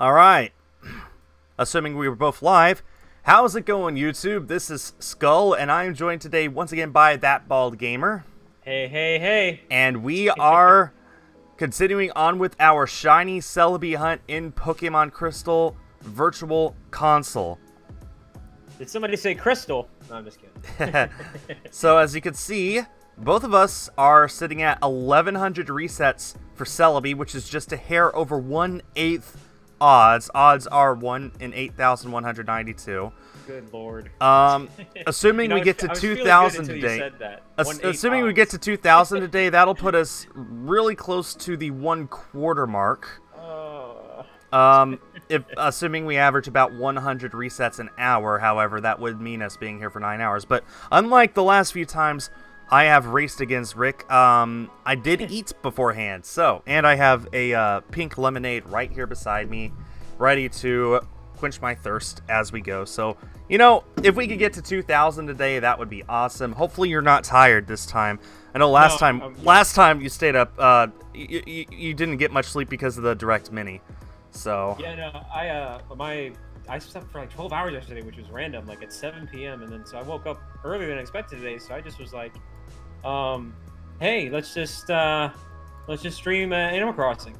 All right. Assuming we were both live, how's it going, YouTube? This is Skull, and I am joined today once again by ThatBaldGamer. Hey, hey, hey. And we are continuing on with our shiny Celebi hunt in Pokemon Crystal Virtual Console. Did somebody say crystal? No, I'm just kidding. So as you can see, both of us are sitting at 1100 resets for Celebi, which is just a hair over 1/8 odds. Odds are 1 in 8,192. Good lord. Assuming we get to 2,000 today. Assuming we get to 2,000 today, that'll put us really close to the 1/4 mark. Assuming we average about 100 resets an hour, however, that would mean us being here for 9 hours. But unlike the last few times I have raced against Rick, I did eat beforehand. So, and I have a pink lemonade right here beside me, ready to quench my thirst as we go. So, you know, if we could get to 2,000 today, that would be awesome. Hopefully you're not tired this time. I know last time you stayed up, you didn't get much sleep because of the Direct Mini. So yeah, no, I slept for like 12 hours yesterday, which was random, like at 7 p.m. and then so I woke up earlier than expected today. So I just was like, hey, let's just stream Animal Crossing.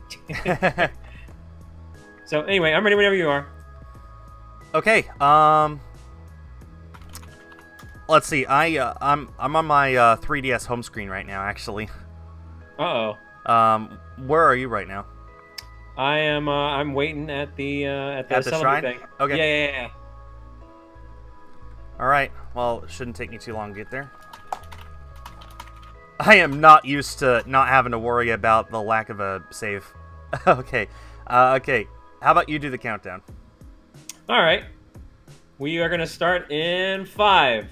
So anyway, I'm ready whenever you are. Okay. Let's see. I'm on my 3DS home screen right now, actually. Uh-oh. Where are you right now? I am. I'm waiting at the shrine thing. Okay. Yeah. All right. Well, it shouldn't take me too long to get there. I am not used to not having to worry about the lack of a save. Okay. Okay. How about you do the countdown? All right. We are gonna start in 5,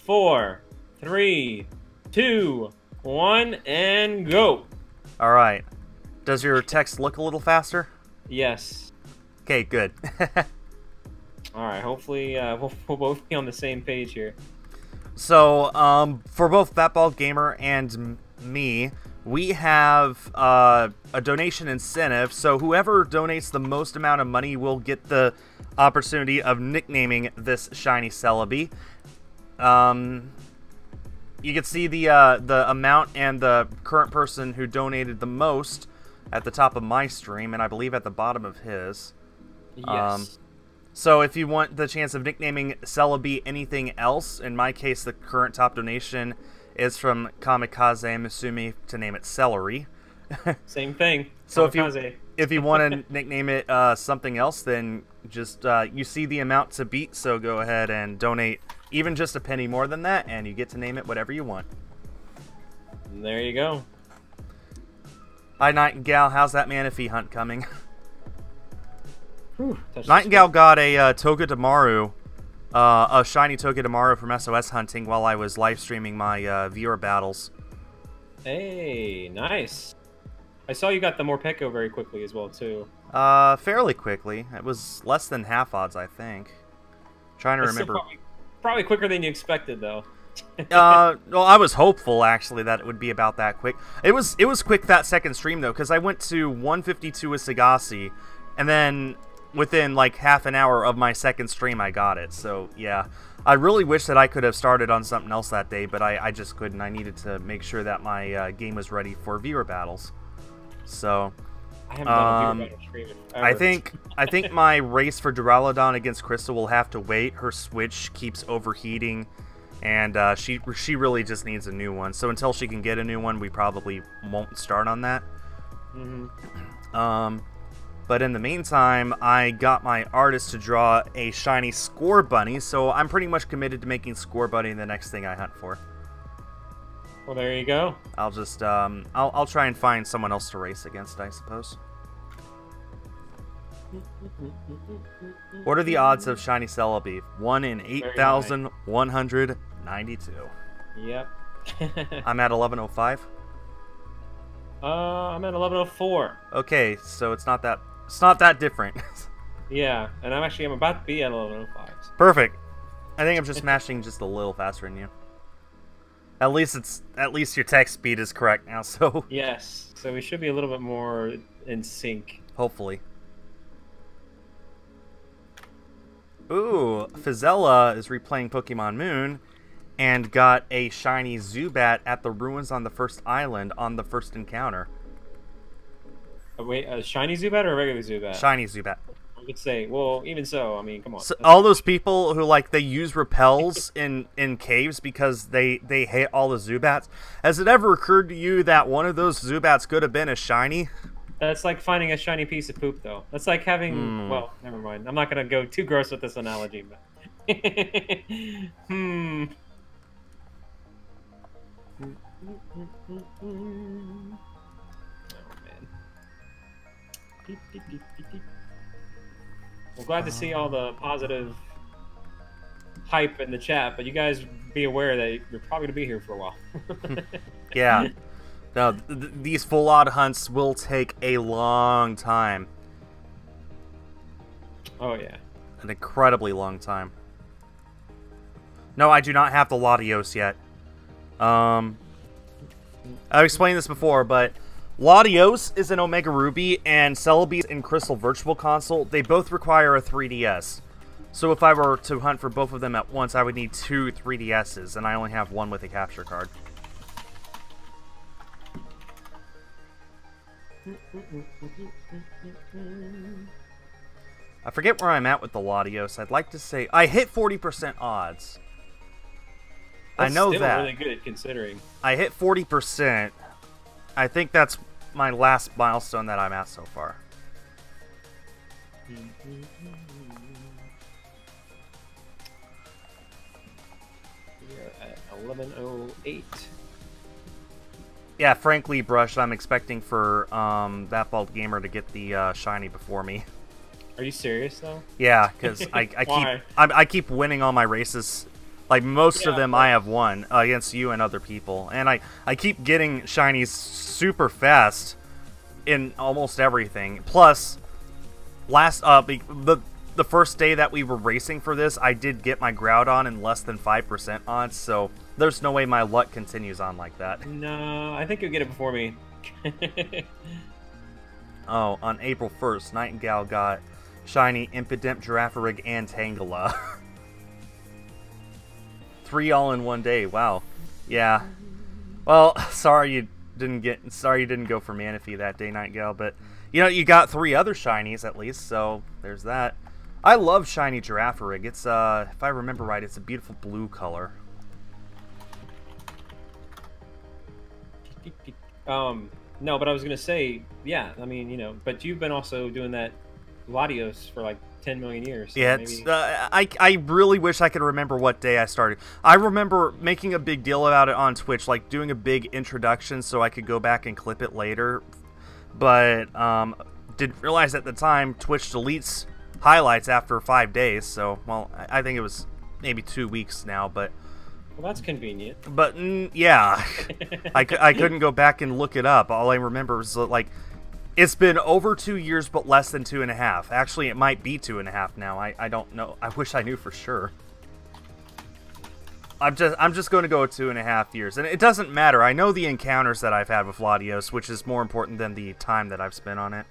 4, 3, 2, 1, and go. All right. Does your text look a little faster? Yes. Okay, good. All right. Hopefully, we'll both be on the same page here. So, for both ThatBaldGamer and me, we have a donation incentive. So, whoever donates the most amount of money will get the opportunity of nicknaming this shiny Celebi. You can see the amount and the current person who donated the most at the top of my stream, and I believe at the bottom of his. Yes. So if you want the chance of nicknaming Celebi anything else, in my case, the current top donation is from Kamikaze Musumi to name it Celery. Same thing. So if you want to nickname it something else, then just you see the amount to beat, so go ahead and donate even just a penny more than that, and you get to name it whatever you want. And there you go. Hi, Nightingale. How's that Manaphy hunt coming? Whew, Nightingale got a Togedemaru, a shiny Togedemaru from SOS hunting while I was live streaming my viewer battles. Hey, nice. I saw you got the Morpeko very quickly as well too. Fairly quickly. It was less than half odds, I think. Trying to remember. Probably quicker than you expected, though. Well, I was hopeful actually that it would be about that quick. It was quick that second stream though, because I went to 152 with Sagasi, and then within like half an hour of my second stream, I got it. So yeah, I really wish that I could have started on something else that day, but I just couldn't. I needed to make sure that my game was ready for viewer battles. So I haven't done a viewer battle stream ever. I think my race for Duraludon against Crystal will have to wait. Her Switch keeps overheating, and she really just needs a new one. So until she can get a new one, we probably won't start on that. But in the meantime, I got my artist to draw a shiny Score Bunny, so I'm pretty much committed to making Score Bunny the next thing I hunt for. Well, there you go. I'll just I'll try and find someone else to race against, I suppose. What are the odds of shiny Celebi? 1 in 8,192. Yep. I'm at 1105. I'm at 1104. Okay, so it's not that different. Yeah, and I'm about to be at 1105. Perfect. I think I'm just smashing just a little faster than you. At least your text speed is correct now, so yes. So we should be a little bit more in sync. Hopefully. Ooh, Fizzella is replaying Pokemon Moon and got a shiny Zubat at the ruins on the first island on the first encounter. Oh, wait, a shiny Zubat or a regular Zubat? Shiny Zubat. I could say, well, even so, I mean, come on. So all those people who like they use repels in caves because they hate all the Zubats. Has it ever occurred to you that one of those Zubats could have been a shiny? That's like finding a shiny piece of poop, though. That's like having. Well, never mind. I'm not gonna go too gross with this analogy, but. Oh man. Well, glad to see all the positive hype in the chat, but you guys be aware that you're probably gonna be here for a while. Yeah. No, these full odd hunts will take a long time. Oh yeah. An incredibly long time. No, I do not have the Latios yet. I've explained this before, but Latios is an Omega Ruby, and Celebi is in Crystal Virtual Console. They both require a 3DS. So if I were to hunt for both of them at once, I would need 2 3DSs, and I only have one with a capture card. I forget where I'm at with the Latios. I'd like to say I hit 40% odds. That's I know still that. really good considering. I hit 40%. I think that's my last milestone that I'm at so far. We're at 11:08. Yeah, frankly, Brush, I'm expecting for ThatBaldGamer to get the shiny before me. Are you serious though? Yeah, because I keep winning all my races. Like most of them, I have won against you and other people, and I keep getting shinies super fast in almost everything. Plus, the first day that we were racing for this, I did get my Groudon in less than 5% odds, so there's no way my luck continues on like that. No, I think you'll get it before me. Oh, on April 1st, Nightingale got shiny Impidimp, Girafarig, and Tangela. 3 all in one day. Wow. Yeah. Well, sorry you didn't go for Manaphy that day, Nightingale, but you know, you got 3 other shinies at least, so there's that. I love shiny Girafarig. It's if I remember right, it's a beautiful blue color. No, but I was gonna say, yeah, I mean, you know, but you've been also doing that Latios for like 10 million years. So yeah, maybe... I really wish I could remember what day I started. I remember making a big deal about it on Twitch, like doing a big introduction so I could go back and clip it later. But didn't realize at the time Twitch deletes highlights after 5 days. So, well, I think it was maybe 2 weeks now, but... Well, that's convenient. But, yeah, I couldn't go back and look it up. All I remember was, like, it's been over 2 years, but less than 2.5. Actually, it might be 2.5 now. I don't know. I wish I knew for sure. I'm just going to go with 2.5 years. And it doesn't matter. I know the encounters that I've had with Latios, which is more important than the time that I've spent on it.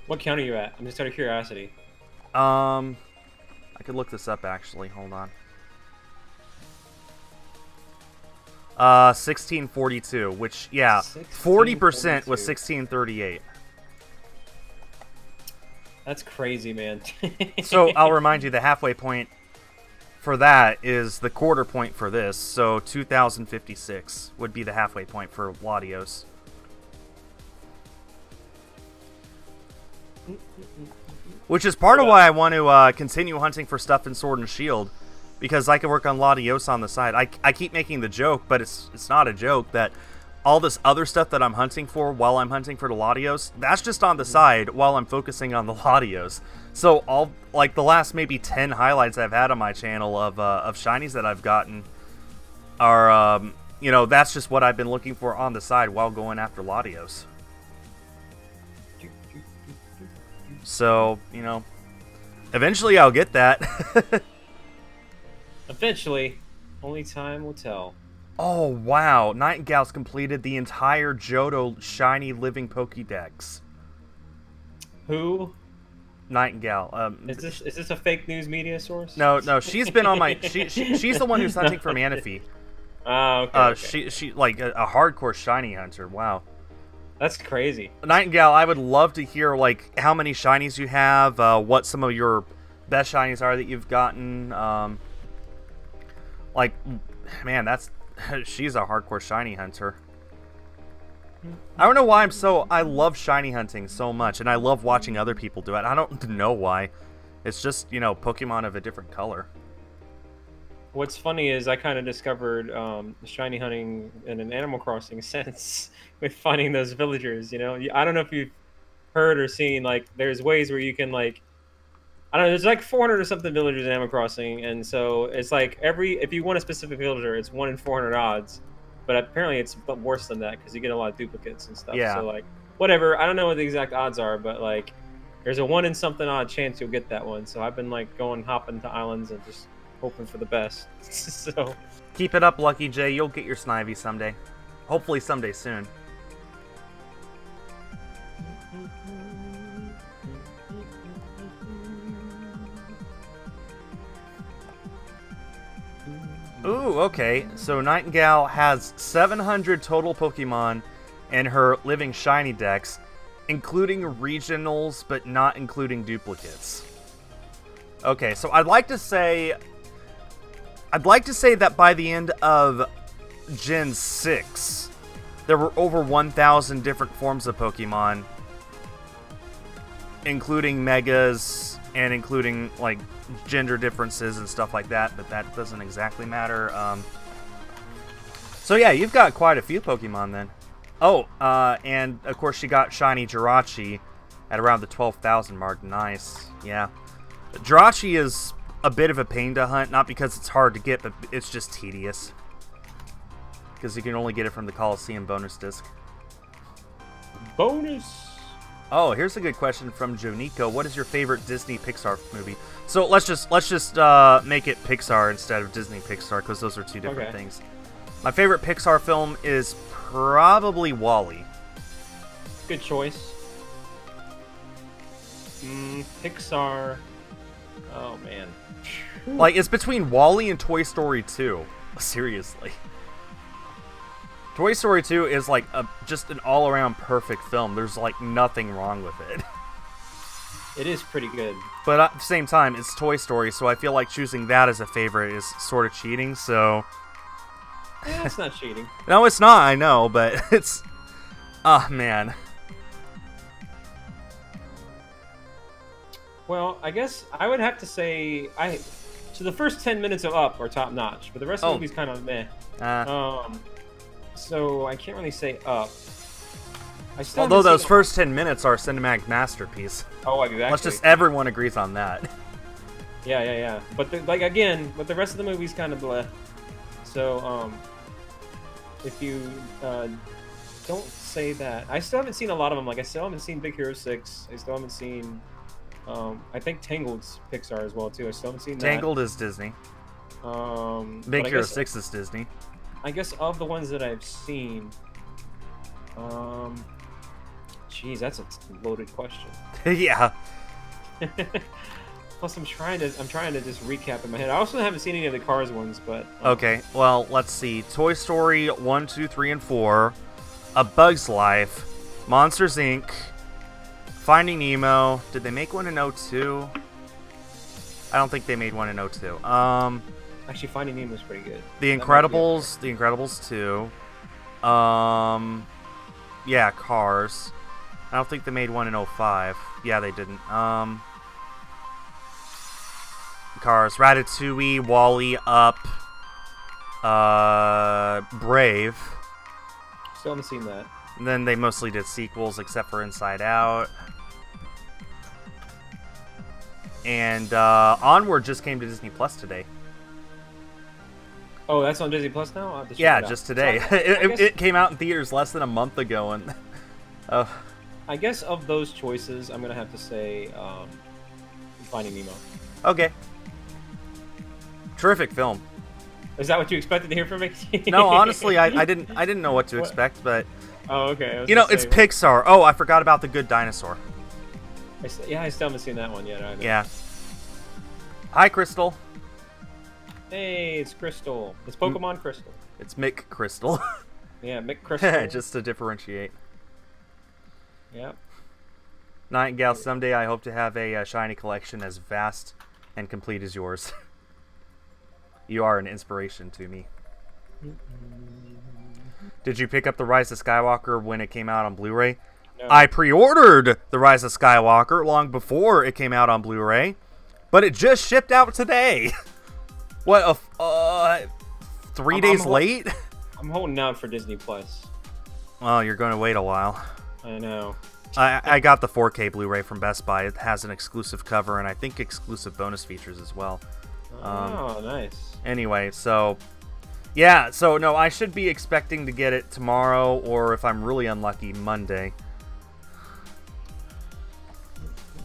What count are you at? I'm just out of curiosity. I could look this up, actually. Hold on. 1642, which, yeah, 40% was 1638. That's crazy, man. So, I'll remind you, the halfway point for that is the quarter point for this, so 2056 would be the halfway point for Latios. Which is part of why I want to continue hunting for stuff in Sword and Shield, because I can work on Latios on the side. I keep making the joke, but it's not a joke, that all this other stuff that I'm hunting for while I'm hunting for the Latios, that's just on the side while I'm focusing on the Latios. So all, like, the last maybe 10 highlights I've had on my channel of shinies that I've gotten are, you know, that's just what I've been looking for on the side while going after Latios. So, you know, eventually I'll get that. Eventually, only time will tell. Oh, wow. Nightingale's completed the entire Johto Shiny Living Pokédex. Who? Nightingale. Is this a fake news media source? No, she's been on my. She's the one who's hunting for Manaphy. Oh, okay. She like a hardcore shiny hunter. Wow. That's crazy. Nightingale, I would love to hear like how many shinies you have, what some of your best shinies are that you've gotten. Like, man, she's a hardcore shiny hunter. I don't know why I love shiny hunting so much, and I love watching other people do it. I don't know why. It's just, you know, Pokemon of a different color. What's funny is I kind of discovered shiny hunting in an Animal Crossing sense with finding those villagers, you know? I don't know if you've heard or seen, like, there's ways where you can, like, I don't know, there's like 400 or something villagers in Animal Crossing, and so it's like if you want a specific villager, it's 1 in 400 odds. But apparently it's worse than that because you get a lot of duplicates and stuff. Yeah. So, like, whatever. I don't know what the exact odds are, but, like, there's a 1 in something odd chance you'll get that one. So I've been, like, hopping to islands and just hoping for the best. So keep it up, Lucky J. You'll get your Snivy someday. Hopefully someday soon. Ooh, okay. So Nightingale has 700 total Pokemon in her Living Shiny Dex, including regionals, but not including duplicates. Okay, so I'd like to say that by the end of Gen 6, there were over 1,000 different forms of Pokemon, including Megas and including, like, gender differences and stuff like that, but that doesn't exactly matter. So yeah, you've got quite a few Pokemon then. Oh, and of course she got Shiny Jirachi at around the 12,000 mark. Nice. Yeah. Jirachi is a bit of a pain to hunt, not because it's hard to get, but it's just tedious. Because you can only get it from the Coliseum bonus disc. Bonus! Oh, here's a good question from Jonico. What is your favorite Disney Pixar movie? So let's just make it Pixar instead of Disney Pixar, because those are two different things. My favorite Pixar film is probably WALL-E. Good choice. Pixar. Oh man. Like, it's between WALL-E and Toy Story 2. Seriously. Toy Story 2 is like just an all-around perfect film. There's like nothing wrong with it. It is pretty good. But at the same time, it's Toy Story, so I feel like choosing that as a favorite is sort of cheating, so... Yeah, it's not cheating. No, it's not, I know, but it's... Oh, man. Well, I guess I would have to say... So the first 10 minutes of Up are top-notch, but the rest of the movie's kind of meh. So I can't really say Up. Although those first 10 minutes are a cinematic masterpiece. Oh, exactly. Let's just everyone agrees on that. Yeah. But the rest of the movie's kind of bleh. So if you don't say that, I still haven't seen a lot of them. Like I still haven't seen Big Hero 6. I still haven't seen. I think Tangled's Pixar as well too. I still haven't seen that. Tangled is Disney. Big Hero 6 is Disney. I guess of the ones that I've seen, geez, that's a loaded question. Yeah. Plus, I'm trying to just recap in my head. I also haven't seen any of the Cars ones, but okay. Well, let's see. Toy Story 1, 2, 3, and 4, A Bug's Life, Monsters Inc., Finding Nemo. Did they make one in 02? I don't think they made one in 02. Actually, Finding Nemo was pretty good. The Incredibles 2. Yeah, Cars. I don't think they made one in 05. Yeah, they didn't. Cars, Ratatouille, WALL-E, Up, Brave. Still haven't seen that. And then they mostly did sequels, except for Inside Out. And Onward just came to Disney Plus today. Oh, that's on Disney Plus now? Yeah, just today. So it came out in theaters less than a month ago, and I guess of those choices, I'm gonna have to say Finding Nemo. Okay. Terrific film. Is that what you expected to hear from me? No, honestly, I didn't know what to expect, but oh, okay. You know, it's Pixar. Oh, I forgot about The Good Dinosaur. Yeah, I still haven't seen that one yet either. Yeah. Hi, Crystal. Hey, it's Crystal. It's Pokemon Crystal. It's Mick Crystal. Yeah, Mick Crystal. Just to differentiate. Yep. Nightingale, someday I hope to have a shiny collection as vast and complete as yours. You are an inspiration to me. Did you pick up The Rise of Skywalker when it came out on Blu-ray? No. I pre-ordered The Rise of Skywalker long before it came out on Blu-ray, but it just shipped out today. What, 3 days late? I'm holding out for Disney Plus. Well, you're going to wait a while. I know. I got the 4K Blu-ray from Best Buy. It has an exclusive cover and I think exclusive bonus features as well. Oh, nice. Anyway, so... Yeah, so no, I should be expecting to get it tomorrow, or if I'm really unlucky, Monday.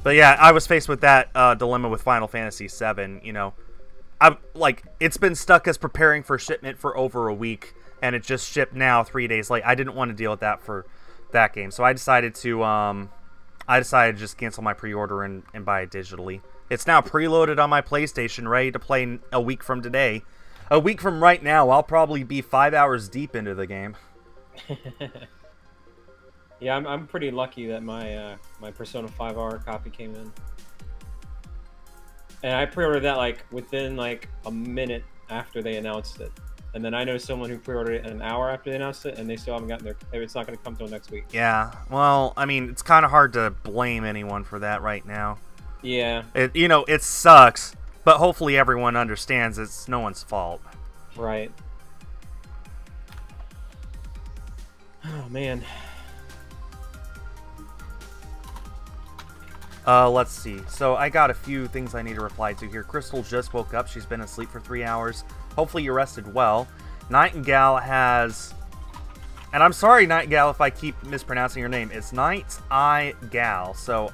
But yeah, I was faced with that dilemma with Final Fantasy VII, you know. It's been stuck as preparing for shipment for over a week, and it just shipped now 3 days late. I didn't want to deal with that for that game, so I decided to just cancel my pre-order and buy it digitally. It's now preloaded on my PlayStation, ready to play a week from today. A week from right now, I'll probably be 5 hours deep into the game. Yeah, I'm pretty lucky that my my Persona 5R copy came in, and I pre-ordered that like within like a minute after they announced it. And then I know someone who pre-ordered it an hour after they announced it, and they still haven't gotten their. It's not going to come till next week. Yeah, well, I mean, it's kind of hard to blame anyone for that right now. Yeah. It sucks, but hopefully everyone understands it's no one's fault. Right. Oh man. Let's see. So I got a few things I need to reply to here. Crystal just woke up. She's been asleep for 3 hours. Hopefully you rested well. Nightingale has... And I'm sorry, Nightingale, if I keep mispronouncing your name. It's Night-I-Gal. So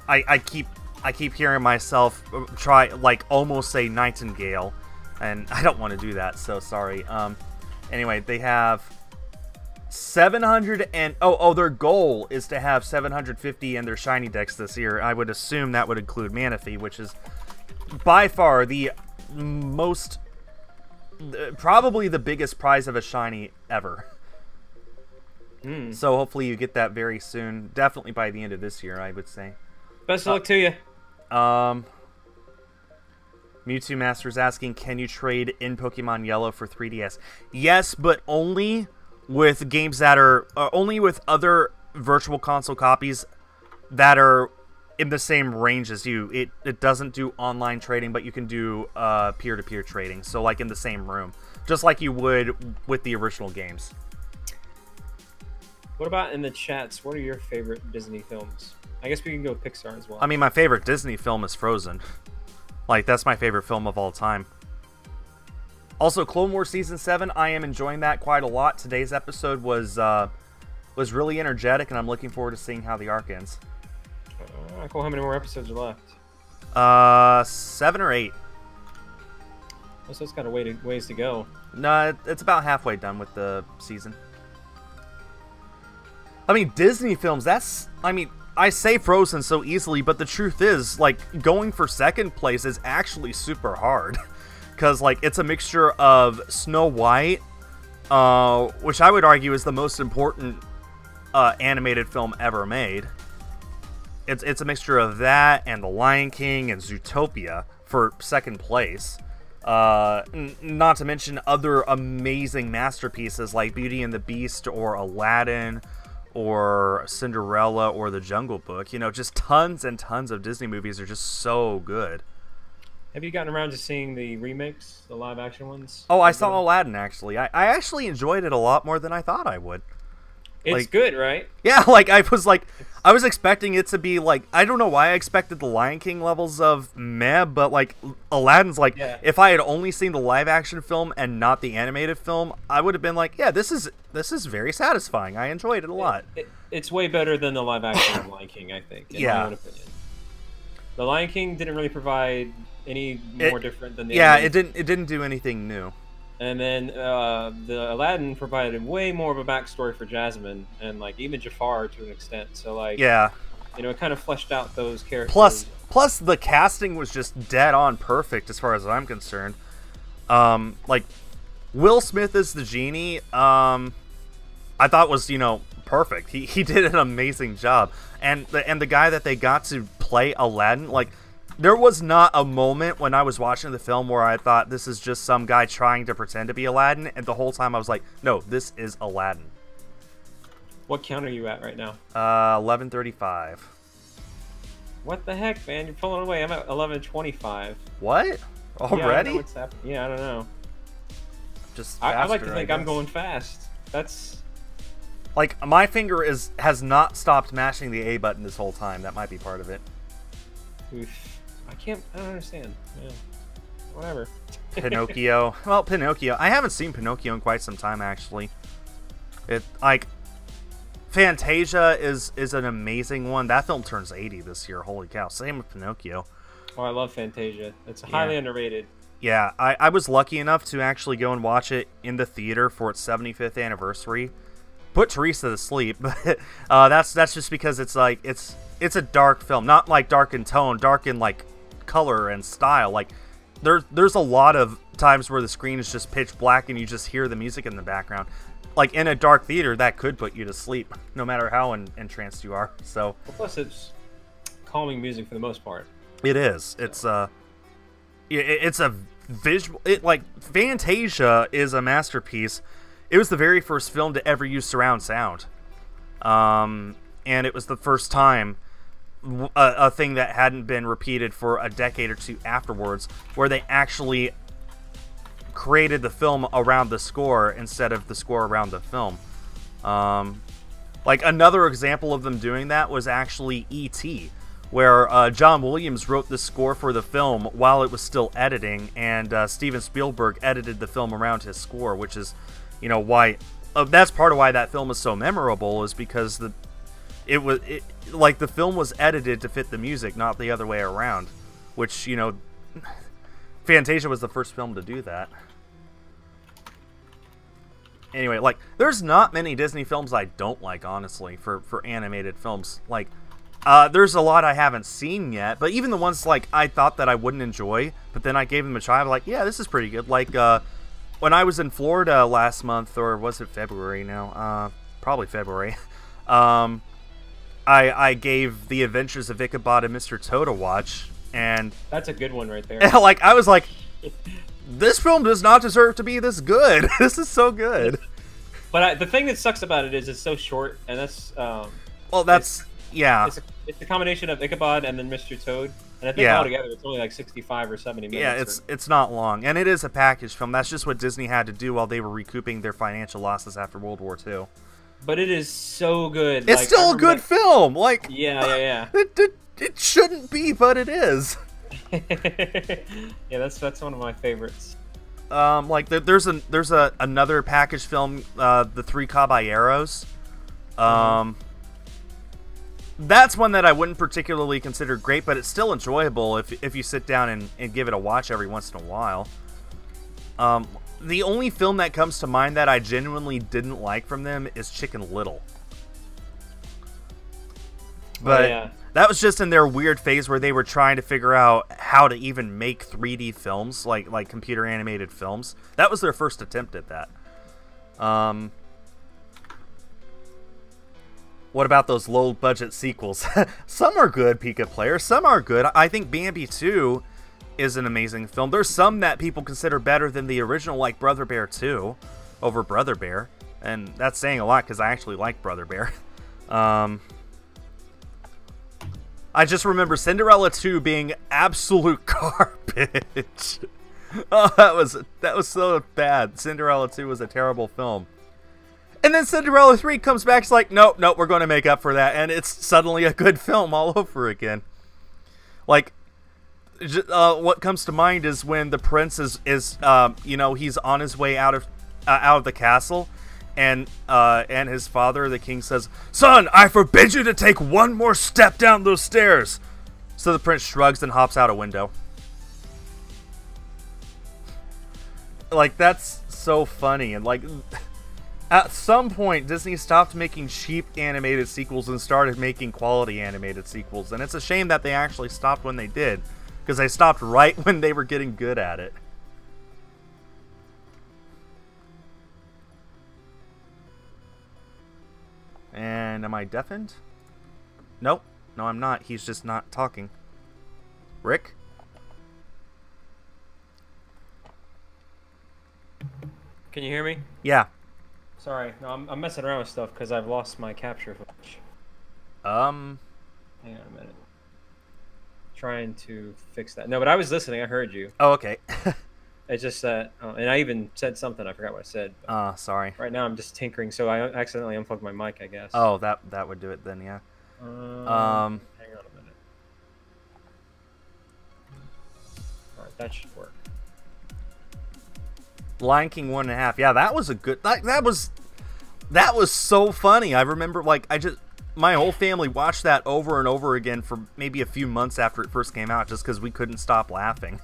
I keep hearing myself try, like, almost say Nightingale. And I don't want to do that, so sorry. Anyway, they have 700 and... Oh, their goal is to have 750 in their shiny decks this year. I would assume that would include Manaphy, which is by far the most... probably the biggest prize of a shiny ever. So hopefully you get that very soon. Definitely by the end of this year, I would say. Best of luck to you. Mewtwo Master's asking, can you trade in Pokemon Yellow for 3DS? Yes, but only with games that are... only with other Virtual Console copies that are in the same range as you. It doesn't do online trading, but you can do peer-to-peer trading. So, like, in the same room. Just like you would with the original games. What about in the chats? What are your favorite Disney films? I guess we can go with Pixar as well. I mean, my favorite Disney film is Frozen. Like, that's my favorite film of all time. Also, Clone Wars Season 7, I am enjoying that quite a lot. Today's episode was really energetic, and I'm looking forward to seeing how the arc ends. Cool. How many more episodes are left? 7 or 8. So it's got a ways to go. No, it's about halfway done with the season. I mean, Disney films, that's... I mean, I say Frozen so easily, but the truth is, like, going for second place is actually super hard. Because, like, it's a mixture of Snow White, which I would argue is the most important animated film ever made. It's a mixture of that and The Lion King and Zootopia for second place. Not to mention other amazing masterpieces like Beauty and the Beast or Aladdin or Cinderella or The Jungle Book. You know, just tons and tons of Disney movies are just so good. Have you gotten around to seeing the remakes, the live-action ones? Oh, I saw Aladdin, actually. I actually enjoyed it a lot more than I thought I would. It's like, good, right? Yeah, I was expecting it to be, like, I don't know why I expected the Lion King levels of meh, but, like, Aladdin's, like, yeah. If I had only seen the live-action film and not the animated film, I would have been like, yeah, this is very satisfying. I enjoyed it a lot. It's way better than the live-action of Lion King, I think, in my own opinion. The Lion King didn't really provide any more different than the animated. It didn't do anything new. And then the Aladdin provided way more of a backstory for Jasmine and like even Jafar to an extent. So like, yeah, You know, it kind of fleshed out those characters. Plus the casting was just dead on perfect as far as I'm concerned. Like Will Smith as the genie, I thought was, you know, perfect. He did an amazing job. And the guy that they got to play Aladdin, like, there was not a moment when I was watching the film where I thought this is just some guy trying to pretend to be Aladdin, and the whole time I was like, no, this is Aladdin. What count are you at right now? 1135. What the heck, man? You're pulling away. I'm at 1125. What? Already? Yeah, I don't know what's happening. Yeah, I don't know. Just I like to faster, think I I'm guess. going fast. That's... Like, my finger has not stopped mashing the A button this whole time. That might be part of it. Oof. I don't understand. Yeah. Whatever. Pinocchio. Well, Pinocchio. I haven't seen Pinocchio in quite some time, actually. Like, Fantasia is an amazing one. That film turns 80 this year. Holy cow. Same with Pinocchio. Oh, I love Fantasia. It's highly underrated. Yeah, I was lucky enough to actually go and watch it in the theater for its 75th anniversary. Put Teresa to sleep, but that's just because it's like it's a dark film, not like dark in tone, dark in like color and style. Like there's a lot of times where the screen is just pitch black and you just hear the music in the background. Like in a dark theater, that could put you to sleep, no matter how entranced you are. So Well, plus, it's calming music for the most part. it is. It's a visual. Like Fantasia is a masterpiece. It was the very first film to ever use surround sound, and it was the first time a thing that hadn't been repeated for a decade or two afterwards, where they actually created the film around the score instead of the score around the film. Like another example of them doing that was actually E.T., where John Williams wrote the score for the film while it was still editing, and Steven Spielberg edited the film around his score, which is, you know, why that's part of why that film is so memorable, is because the film was edited to fit the music, not the other way around, which, you know, Fantasia was the first film to do that. Anyway, like, there's not many Disney films I don't like, honestly, for animated films. Like, there's a lot I haven't seen yet, but even the ones, like, I thought that I wouldn't enjoy, but then I gave them a try, I'm like, yeah, this is pretty good. Like, when I was in Florida last month, or was it February now? Probably February. I gave The Adventures of Ichabod and Mr. Toad a watch, and... That's a good one right there. Like, I was like, this film does not deserve to be this good. This is so good. But the thing that sucks about it is it's so short, and that's... well, that's... Yeah. It's a combination of Ichabod and then Mr. Toad. And I think altogether it's only like 65 or 70 minutes. Yeah, it's not long. And it is a package film. That's just what Disney had to do while they were recouping their financial losses after World War II. But it is so good. It's still a good film. Like, yeah. It shouldn't be, but it is. Yeah, that's one of my favorites. Like there's another package film, The Three Caballeros. That's one that I wouldn't particularly consider great, but it's still enjoyable if you sit down and give it a watch every once in a while. The only film that comes to mind that I genuinely didn't like from them is Chicken Little. But that was just in their weird phase where they were trying to figure out how to even make 3D films, like computer animated films. That was their first attempt at that. What about those low-budget sequels? Some are good, Pika Player. Some are good. I think Bambi 2 is an amazing film. There's some that people consider better than the original, like Brother Bear 2 over Brother Bear. And that's saying a lot because I actually like Brother Bear. I just remember Cinderella 2 being absolute garbage. Oh, that was so bad. Cinderella 2 was a terrible film. And then Cinderella 3 comes back, it's like, nope, we're going to make up for that. And it's suddenly a good film all over again. Like, what comes to mind is when the prince is you know, he's on his way out of the castle. And his father, the king, says, "Son, I forbid you to take one more step down those stairs." So the prince shrugs and hops out a window. Like, that's so funny. And, like... At some point, Disney stopped making cheap animated sequels and started making quality animated sequels. And it's a shame that they actually stopped when they did, because they stopped right when they were getting good at it. And am I deafened? Nope. No, I'm not. He's just not talking. Rick? Can you hear me? Yeah. Sorry, no, I'm messing around with stuff because I've lost my capture footage. Hang on a minute. Trying to fix that. No, but I was listening. I heard you. Oh, okay. It's just that, and I even said something. I forgot what I said. Sorry. Right now I'm just tinkering, so I accidentally unplugged my mic, I guess. Oh, that would do it then, yeah. Hang on a minute. All right, that should work. Lion King 1.5. Yeah, that was a good. That was so funny. I remember, like, my whole family watched that over and over again for maybe a few months after it first came out, just because we couldn't stop laughing.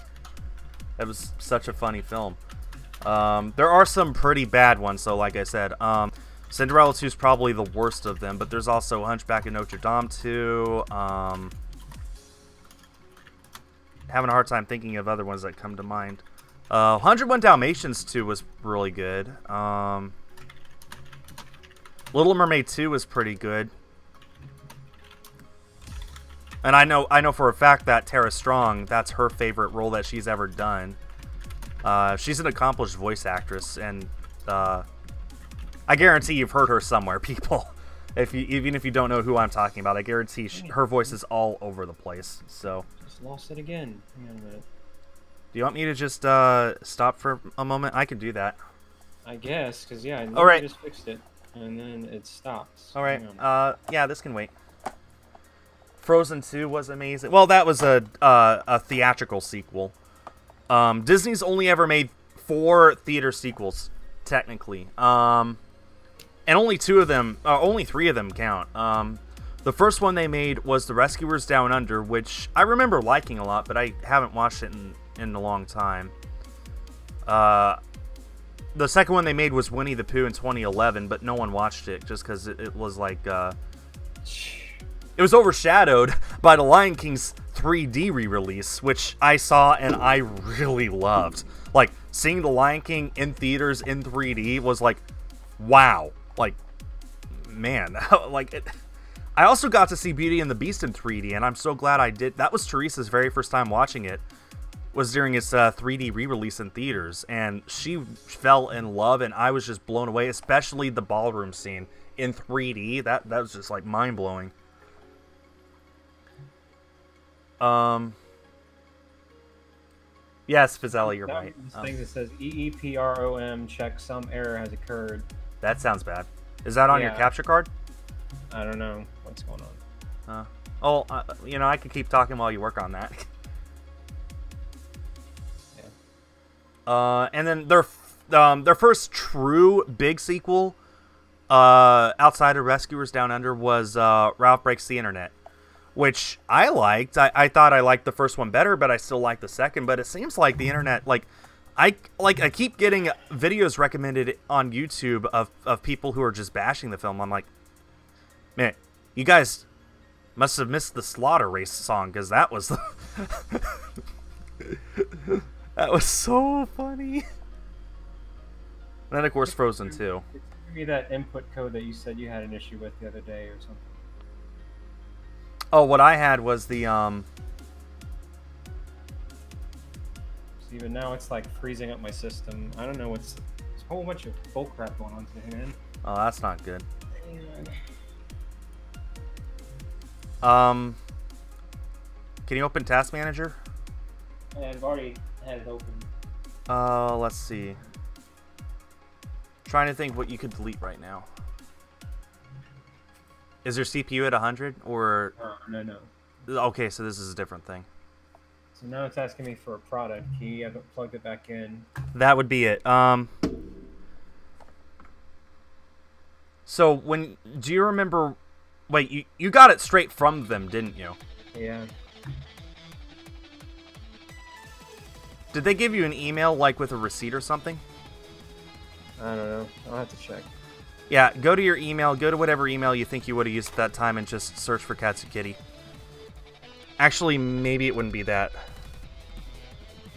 That was such a funny film. There are some pretty bad ones, though. Like I said, Cinderella 2 is probably the worst of them, but there's also Hunchback of Notre Dame 2. Having a hard time thinking of other ones that come to mind. 101 Dalmatians 2 was really good. Little Mermaid 2 was pretty good. And I know for a fact that Tara Strong, that's her favorite role that she's ever done. She's an accomplished voice actress, and I guarantee you've heard her somewhere, people. Even if you don't know who I'm talking about, I guarantee her voice is all over the place. So. Just lost it again. Hang on a minute. Do you want me to just stop for a moment? I can do that. I guess, because, yeah, all right. I just fixed it, and then it stops. All right. Yeah, this can wait. Frozen 2 was amazing. Well, that was a theatrical sequel. Disney's only ever made 4 theater sequels, technically. And only 3 of them count. The first one they made was The Rescuers Down Under, which I remember liking a lot, but I haven't watched it in a long time. The second one they made was Winnie the Pooh in 2011, but no one watched it just because it was like it was overshadowed by the Lion King's 3D re-release, which I saw and I really loved. Like, seeing the Lion King in theaters in 3D was like, wow. Like, man, like it. I also got to see Beauty and the Beast in 3D, and I'm so glad I did. That was Teresa's very first time watching it, was during its 3D re-release in theaters, and she fell in love, and I was just blown away, especially the ballroom scene in 3D. That was just, like, mind-blowing. Yes, Fazella, you're right. This thing that says EEPROM, check, some error has occurred. That sounds bad. Is that on your capture card? I don't know what's going on. You know, I could keep talking while you work on that. And then their first true big sequel outside of Rescuers Down Under was Ralph Breaks the Internet, which I liked. I thought I liked the first one better, but I still liked the second. But it seems like the internet, I keep getting videos recommended on YouTube of people who are just bashing the film. I'm like, man, you guys must have missed the Slaughter Race song, because that was that was so funny. And then of course Frozen 2. Give me that input code that you said you had an issue with the other day or something. Oh, what I had was the So even now it's like freezing up my system. I don't know what's. There's a whole bunch of bullcrap going on today, man. Oh, that's not good. Can you open Task Manager? Yeah, I've already had it open. Let's see. Trying to think what you could delete right now. Is your CPU at 100 or? No. Okay, so this is a different thing. So now it's asking me for a product key. I haven't plugged it back in. That would be it. So do you remember? Wait, you got it straight from them, didn't you? Yeah. Did they give you an email like with a receipt or something? I don't know. I'll have to check. Yeah, go to your email, go to whatever email you think you would have used at that time, and just search for Katsukitty. Actually, maybe it wouldn't be that.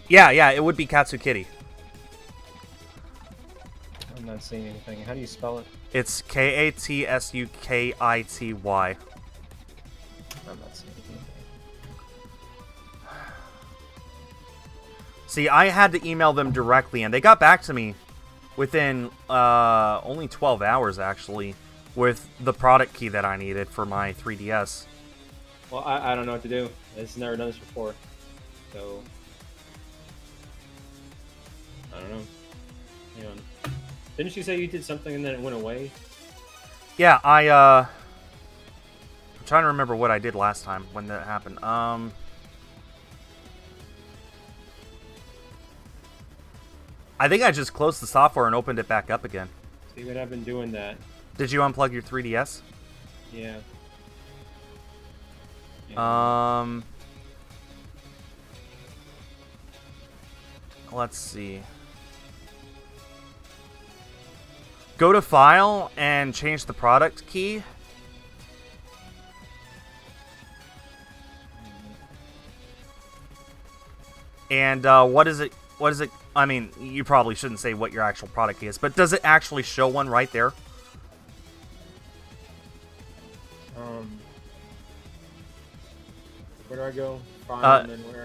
Yeah, it would be Katsukitty. I'm not seeing anything. How do you spell it? It's Katsukity. I'm not seeing anything. See, I had to email them directly, and they got back to me within only 12 hours, actually, with the product key that I needed for my 3DS. Well, I don't know what to do. I've never done this before. So, I don't know. Hang on. Didn't you say you did something and then it went away? Yeah, I'm trying to remember what I did last time when that happened. I think I just closed the software and opened it back up again. See what I've been doing that. Did you unplug your 3DS? Yeah. Let's see. Go to File and change the product key. And what is it? What is it? I mean, you probably shouldn't say what your actual product key is, but does it actually show one right there? Where do I go? File and then where?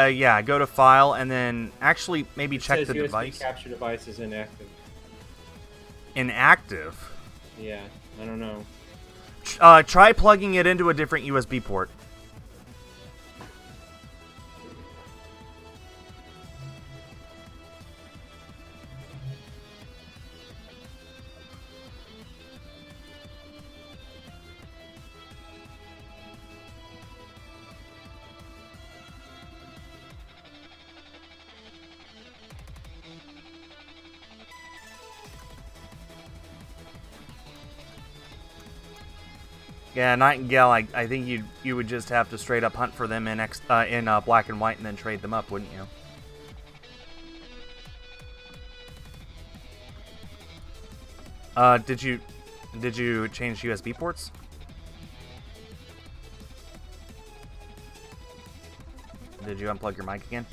Yeah, go to File and then actually maybe check the USB device. Capture device is inactive. Inactive? Yeah, I don't know. Try plugging it into a different USB port. Yeah, Nightingale, I think you would just have to straight up hunt for them in black and white and then trade them up, wouldn't you? Did you change USB ports? Did you unplug your mic again?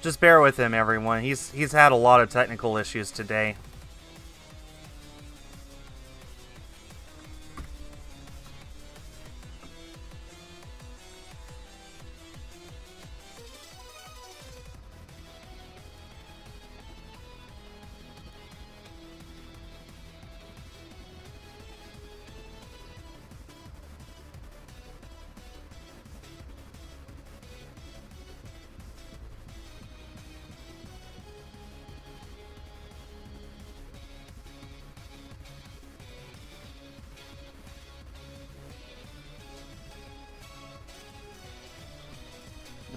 Just bear with him, everyone. He's had a lot of technical issues today.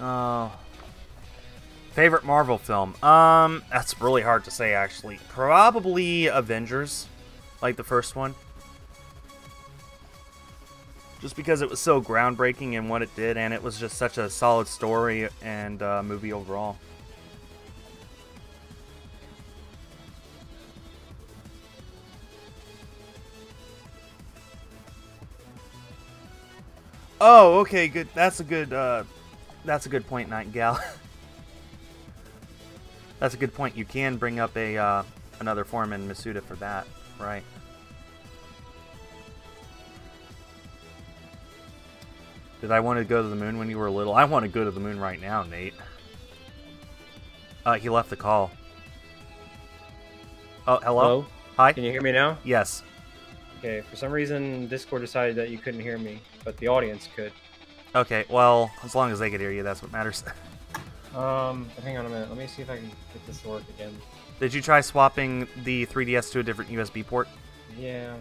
Oh. Favorite Marvel film? That's really hard to say, actually. Probably Avengers, like the first one. Just because it was so groundbreaking in what it did, and it was just such a solid story and movie overall. Oh, okay, good. That's a good point, Nightingale. That's a good point. You can bring up a another form in Masuda for that, right? Did I want to go to the moon when you were little? I want to go to the moon right now, Nate. He left the call. Oh, hello? Hello? Hi? Can you hear me now? Yes. Okay, for some reason Discord decided that you couldn't hear me, but the audience could. Okay, well, as long as they could hear you, that's what matters. Hang on a minute. Let me see if I can get this to work again. Did you try swapping the 3DS to a different USB port? Yeah.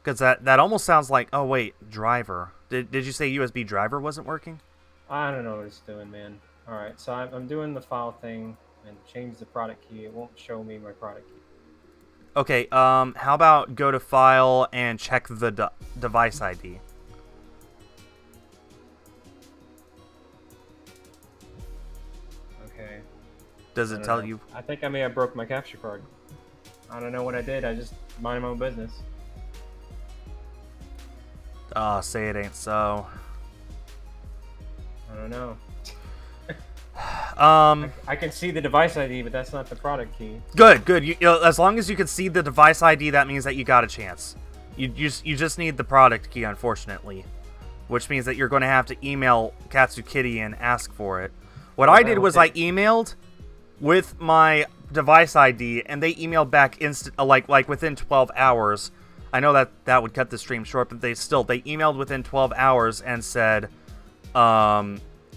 Because that almost sounds like... Oh, wait. Driver. Did you say USB driver wasn't working? I don't know what it's doing, man. Alright, so I'm doing the file thing and change the product key. It won't show me my product key. Okay, how about go to File and check the device ID? Okay. Does I it don't tell know. you? I think I may have broke my capture card. I don't know what I did. I just mind my own business. Oh, say it ain't so. I don't know. Um, I can see the device ID, but that's not the product key. good, good. You know, as long as you can see the device ID, that means that you got a chance. You just need the product key, unfortunately, which means that you're going to have to email Katsukitty and ask for it. What I did was I emailed with my device ID, and they emailed back like within 12 hours. I know that would cut the stream short, but they emailed within 12 hours and said,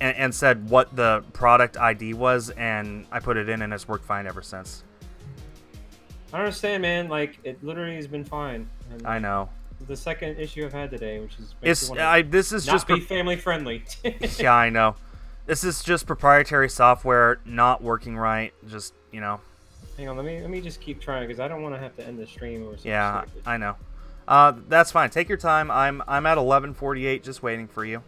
and said what the product ID was, and I put it in, and it's worked fine ever since. I don't understand, man. Like, it literally has been fine. And I know. the second issue I've had today, which is this is not just be family friendly. Yeah, I know. This is just proprietary software not working right. Just, you know. Hang on, let me just keep trying because I don't want to have to end the stream or something. Yeah, stupid. I know. That's fine. Take your time. I'm at 11:48, just waiting for you.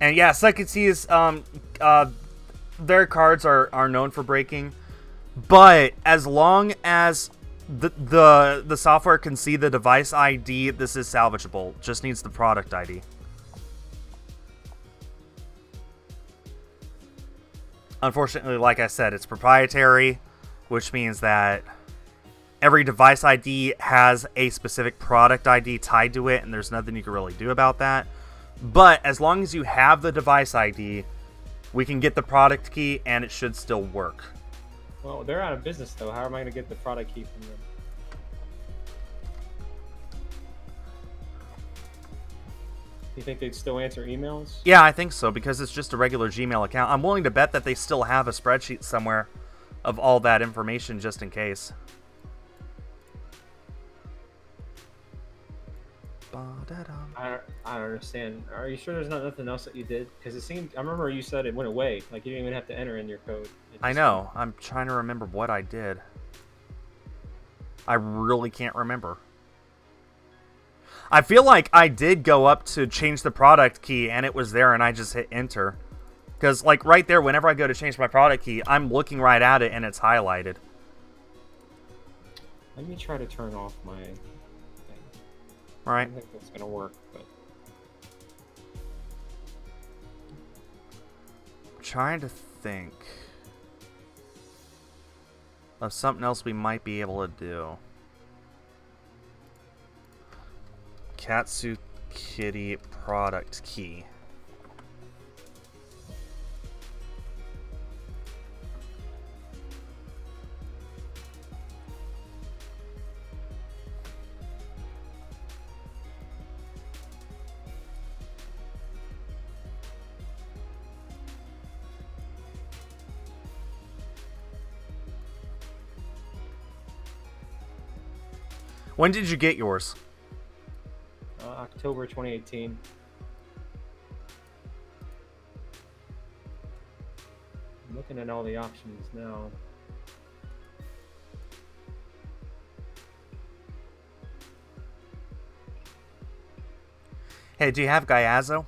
And yeah, Second Sea is their cards are known for breaking, but as long as the software can see the device ID, this is salvageable. Just needs the product ID. Unfortunately, like I said, it's proprietary, which means that every device ID has a specific product ID tied to it, and there's nothing you can really do about that. But as long as you have the device ID, we can get the product key, and it should still work. Well, they're out of business, though. How am I going to get the product key from them? You think they'd still answer emails? Yeah, I think so, because it's just a regular Gmail account. I'm willing to bet that they still have a spreadsheet somewhere of all that information just in case. I don't understand. Are you sure there's not nothing else that you did? Because it seemed, I remember you said it went away. Like, you didn't even have to enter in your code. I know. I'm trying to remember what I did. I really can't remember. I feel like I did go up to change the product key, and it was there, and I just hit enter. Because, like, right there, whenever I go to change my product key, I'm looking right at it, and it's highlighted. Let me try to turn off my thing. Right. I don't think that's going to work, but... I'm trying to think of something else we might be able to do. Katsukitty product key. When did you get yours? October 2018. I'm looking at all the options now. Hey, do you have Gyazo?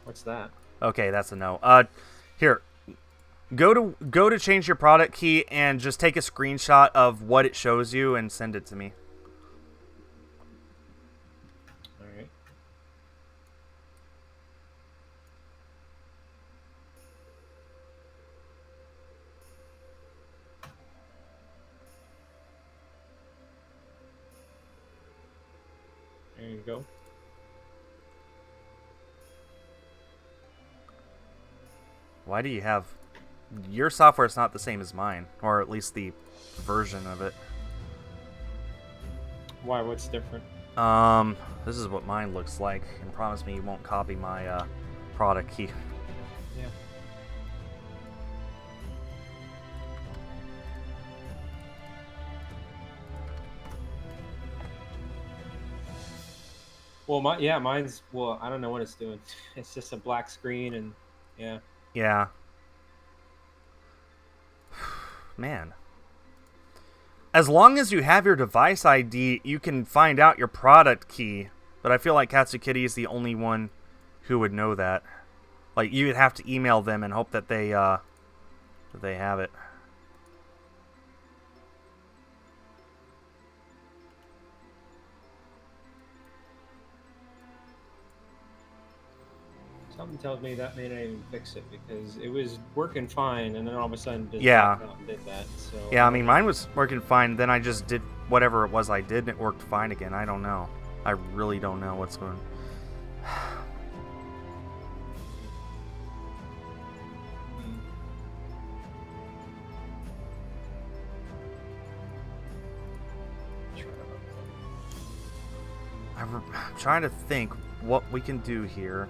What's that? Okay, that's a no. Here. Go to change your product key and just take a screenshot of what it shows you and send it to me. Alright. There you go. Why do you have... Your software is not the same as mine, or at least the version of it. Why? What's different? This is what mine looks like, and promise me you won't copy my product key. Yeah. Well, mine's, well, I don't know what it's doing. It's just a black screen, and yeah. Yeah. Man. As long as you have your device ID, you can find out your product key. But I feel like Katsukitty is the only one who would know that. Like, you would have to email them and hope that they have it. Something tells me that may not even fix it because it was working fine, and then all of a sudden just Yeah. did that. So Yeah, I mean, mine was working fine. Then I just did whatever it was I did, and it worked fine again. I don't know. I really don't know what's going on. I'm trying trying to think what we can do here.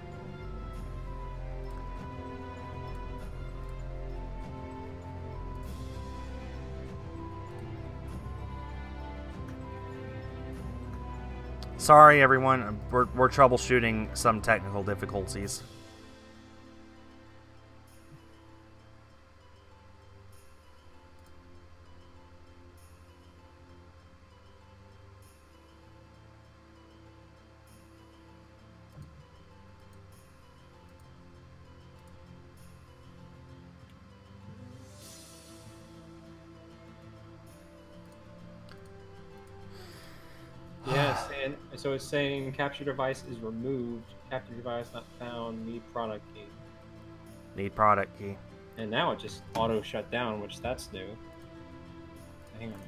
Sorry, everyone. We're troubleshooting some technical difficulties. Yes, and so it's saying capture device is removed. Capture device not found. Need product key. Need product key. And now it just auto shut down, which that's new. Hang on a minute.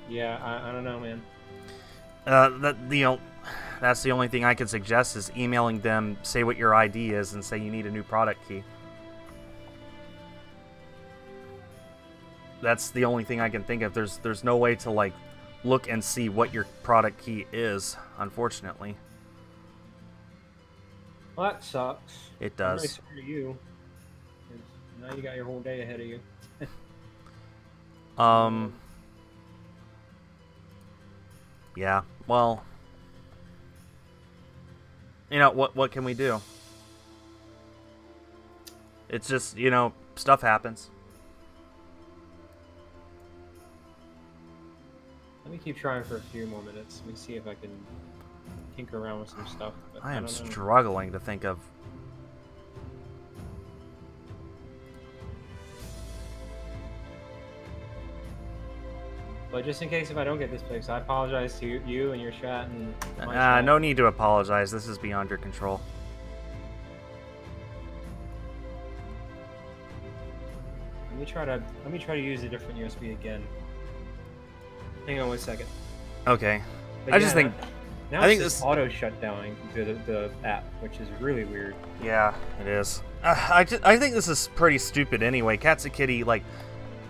Yeah, I don't know, man. That's the only thing I could suggest is emailing them, say what your ID is, and say you need a new product key. That's the only thing I can think of. There's no way to like look and see what your product key is, unfortunately. Well, that sucks. It does. I'm really sorry to you. 'Cause now you got your whole day ahead of you. Yeah. Well, you know what can we do? It's just, you know, stuff happens. Let me keep trying for a few more minutes. Let me see if I can tinker around with some stuff. But I am don't know. struggling to think of. But just in case if I don't get this fixed, I apologize to you and your chat and my No need to apologize. This is beyond your control. Let me try to use a different USB again. Hang on one second. Okay. But I just think. Now I think it's this auto shut down the app, which is really weird. Yeah, it is. I think this is pretty stupid anyway. Katsukitty, like,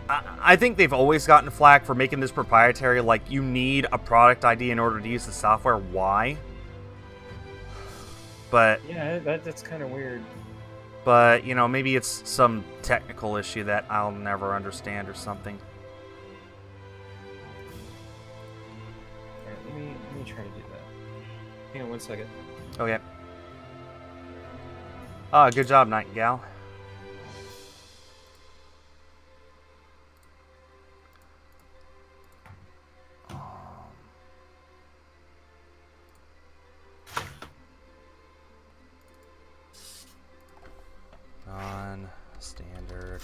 I think they've always gotten flack for making this proprietary. Like, you need a product ID in order to use the software. Why? But yeah, that's kind of weird. But you know, maybe it's some technical issue that I'll never understand or something. Alright, let me try to do that. Hang on one second. Okay. Ah, good job, Nightingale. Non-standard.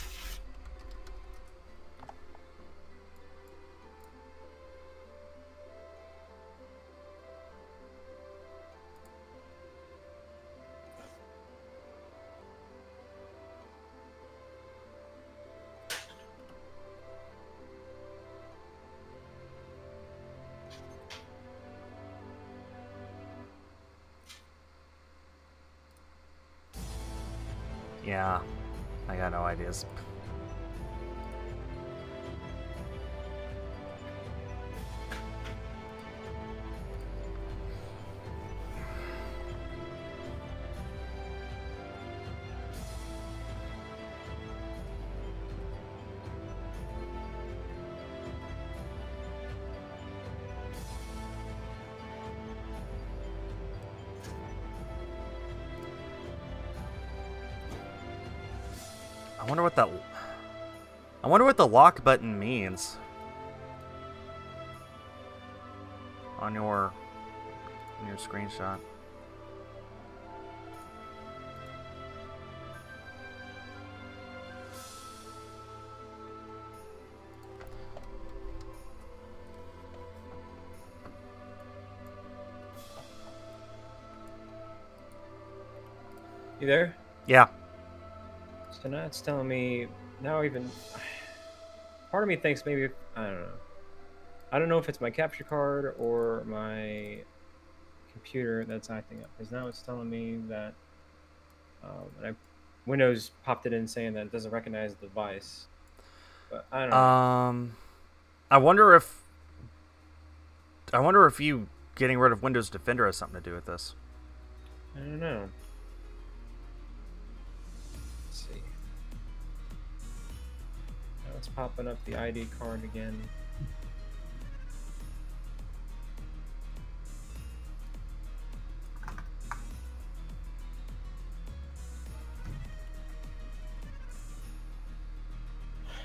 Yeah, I got no ideas. I wonder what that... I wonder what the lock button means. On your screenshot. You there? Yeah. So now it's telling me now even part of me thinks maybe I don't know. I don't know if it's my capture card or my computer that's acting up. Because now it's telling me that Windows popped it in saying that it doesn't recognize the device. But I don't know. I wonder if you getting rid of Windows Defender has something to do with this. I don't know. Let's see. Now it's popping up the ID card again.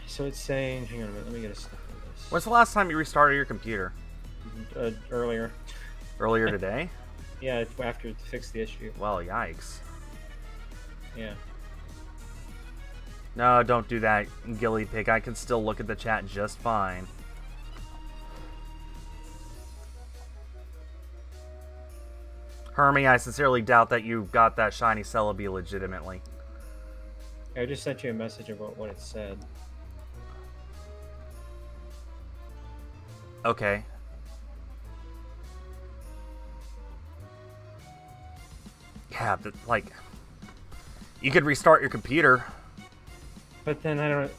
So it's saying, hang on a minute, let me get a step on this. When's the last time you restarted your computer? Earlier. Earlier today? Yeah, after to fix the issue. Well, yikes. Yeah. No, don't do that, Gilly Pig. I can still look at the chat just fine. Hermie, I sincerely doubt that you got that shiny Celebi legitimately. I just sent you a message about what it said. Okay. Yeah, but, like, you could restart your computer. But then I don't...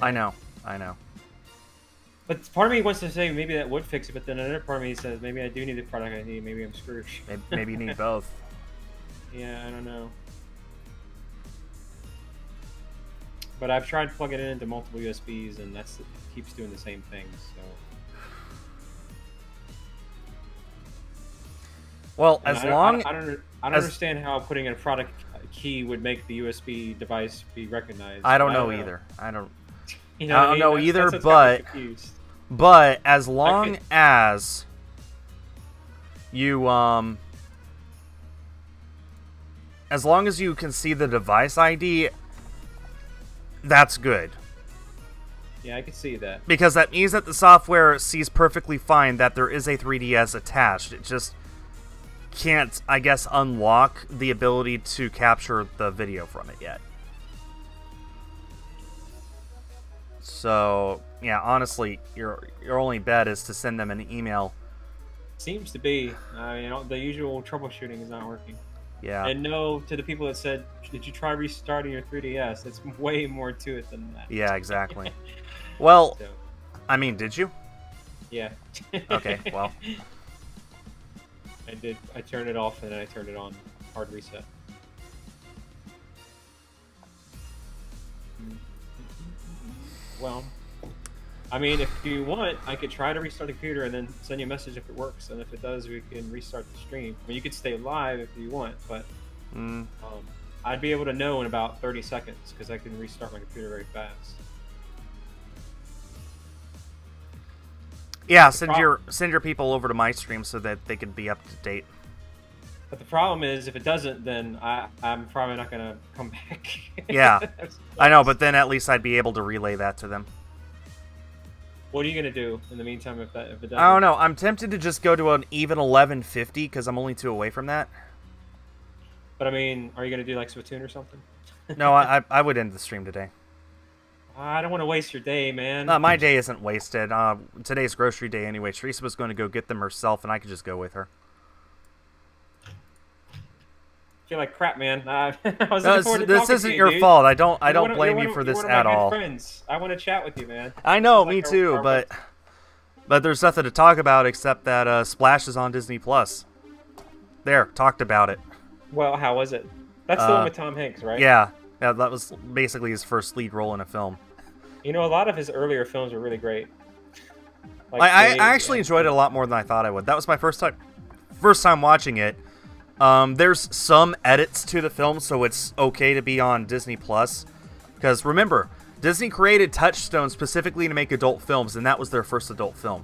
I know. But part of me wants to say maybe that would fix it, but then another part of me says maybe I do need the product I need. Maybe I'm screwed. Maybe you need both. Yeah, I don't know. But I've tried plugging it into multiple USBs, and it keeps doing the same thing. So. Well, and as long I don't understand how putting in a product key would make the USB device be recognized. I don't know either. I don't. You know I don't know either, but as long as you as long as you can see the device ID, that's good. Yeah, I can see that. Because that means that the software sees perfectly fine that there is a 3DS attached. It just can't, I guess, unlock the ability to capture the video from it yet. So, yeah, honestly, your only bet is to send them an email. Seems to be. You know, the usual troubleshooting is not working. Yeah. And no, to the people that said, did you try restarting your 3DS? It's way more to it than that. Yeah, exactly. Well, So, I mean, did you? yeah. Okay, well. I did. I turned it off and then I turned it on. Hard reset. Well, I mean, if you want, I could try to restart the computer and then send you a message if it works. And if it does, we can restart the stream. I mean, you could stay live if you want, but I'd be able to know in about 30 seconds because I can restart my computer very fast. Yeah, send your people over to my stream so that they can be up to date. But the problem is, if it doesn't, then I'm probably not gonna come back. Yeah, I know, but then at least I'd be able to relay that to them. What are you gonna do in the meantime if it doesn't? I don't know. I'm tempted to just go to an even 1150 because I'm only 2 away from that. But I mean, are you gonna do like Splatoon or something? No, I would end the stream today. I don't want to waste your day, man. My day isn't wasted. Today's grocery day anyway. Teresa was going to go get them herself, and I could just go with her. I feel like crap, man. This isn't your fault. I don't blame you for this at all. Friends. I want to chat with you, man. I know, me too, but there's nothing to talk about except that Splash is on Disney Plus. There, talked about it. Well, how was it? That's the one with Tom Hanks, right? Yeah, that was basically his first lead role in a film. You know, a lot of his earlier films were really great. Like I actually enjoyed it a lot more than I thought I would. That was my first time watching it. There's some edits to the film, so it's okay to be on Disney Plus, Because remember, Disney created Touchstone specifically to make adult films, and that was their first adult film.